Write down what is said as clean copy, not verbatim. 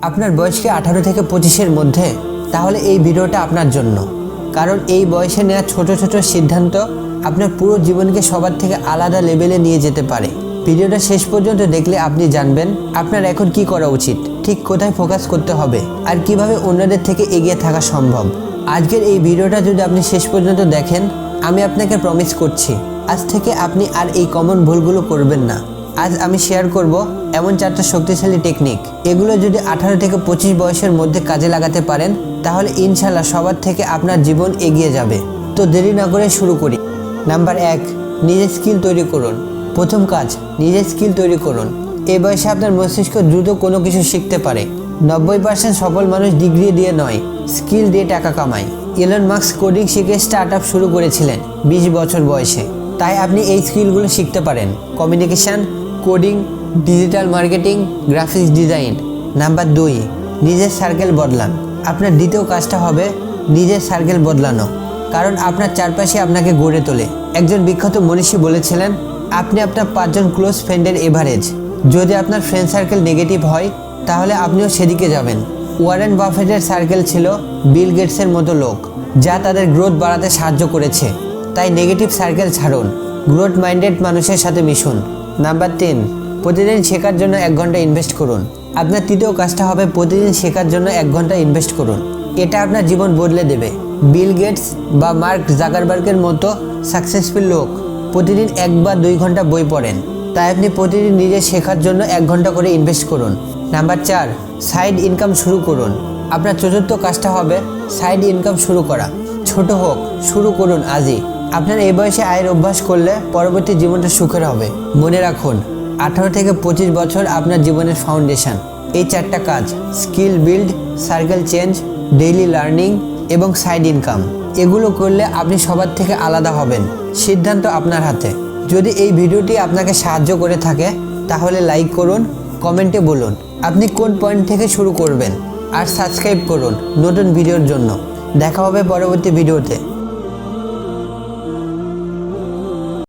আপনার বয়স কি 18 থেকে 25-এর মধ্যে? তাহলে এই ভিডিওটা আপনার জন্য। কারণ এই বয়সে নেওয়া ছোট ছোট সিদ্ধান্ত আপনার পুরো জীবনকে সবার থেকে আলাদা লেভেলে নিয়ে যেতে পারে। ভিডিওটা শেষ পর্যন্ত দেখলে আপনি জানবেন আপনার এখন কি করা উচিত, ঠিক কোথায় ফোকাস করতে হবে, আর কিভাবে অন্যদের থেকে এগিয়ে থাকা সম্ভব। আজকের এই ভিডিওটা যদি আপনি শেষ পর্যন্ত দেখেন, আমি আপনাকে প্রমিস করছি আজ থেকে আপনি আর এই কমন ভুলগুলো করবেন না। আজ আমি শেয়ার করব এমন 4টা শক্তিশালী টেকনিক, এগুলো যদি 18 থেকে 25 বয়সের মধ্যে কাজে লাগাতে পারেন তাহলে ইনশাল্লাহ সবার থেকে আপনার জীবন এগিয়ে যাবে। তো দেরি না করে শুরু করি। নাম্বার 1, নিজের স্কিল তৈরি করুন। প্রথম কাজ, নিজের স্কিল তৈরি করুন। এই বয়সে আপনার মস্তিষ্ক দ্রুত কোনো কিছু শিখতে পারে। 90% সফল মানুষ ডিগ্রি দিয়ে নয়, স্কিল দিয়ে টাকা কামায়। এলন মাস্ক কোডিং শিখে স্টার্টআপ শুরু করেছিলেন 20 বছর বয়সে। তাই আপনি এই স্কিলগুলো শিখতে পারেন: communication, coding, digital marketing, graphics design. Number 2, নিজের সার্কেল বদলান। আপনার দ্বিতীয় কাজটা হবে নিজের সার্কেল বদলানো, কারণ আপনার চারপাশে আপনাকে গড়ে তোলে। একজন বিখ্যাত মনীষী বলেছিলেন, আপনি আপনার 5 জন ক্লোজ ফ্রেন্ডের এভারেজ। যদি আপনার ফ্রেন্ড সার্কেল নেগেটিভ হয় তাহলে আপনিও সেদিকে যাবেন। ওয়ারেন বাফেটের সার্কেল ছিল বিল গেটসের মতো লোক, যা তাদের গ্রোথ বাড়াতে সাহায্য করেছে। তাই নেগেটিভ সার্কেল ছাড়ুন, গ্রোথ মাইন্ডেড মানুষের সাথে মিশুন। নাম্বার 3, প্রতিদিন শেখার জন্য 1 ঘন্টা ইনভেস্ট করুন। আপনার তৃতীয় কাজটা হবে প্রতিদিন শেখার জন্য 1 ঘন্টা ইনভেস্ট করুন। এটা আপনার জীবন বদলে দেবে। বিল গেটস বা মার্ক জাকারবার্গের মতো সাকসেসফুল লোক প্রতিদিন 1 বা 2 ঘন্টা বই পড়েন। তাই আপনি প্রতিদিন নিজে শেখার জন্য 1 ঘন্টা করে ইনভেস্ট করুন। নাম্বার 4, সাইড ইনকাম শুরু করুন। আপনার চতুর্থ কাজটা হবে সাইড ইনকাম শুরু করা। ছোট হোক, শুরু করুন আজই। আপনার এই বয়সে আয়ের অভ্যাস করলে পরবর্তী জীবনটা সুখের হবে। মনে রাখুন, 18 থেকে 25 বছর আপনার জীবনের ফাউন্ডেশন। এই 4টা কাজ, skill build, circle change, daily learning এবং সাইড ইনকাম, এগুলো করলে আপনি সবার থেকে আলাদা হবেন। সিদ্ধান্ত আপনার হাতে। যদি এই ভিডিওটি আপনাকে সাহায্য করে থাকে তাহলে লাইক করুন, কমেন্টে বলুন আপনি কোন পয়েন্ট থেকে শুরু করবেন, আর সাবস্ক্রাইব করুন নতুন ভিডিওর জন্য। দেখা হবে পরবর্তী ভিডিওতে।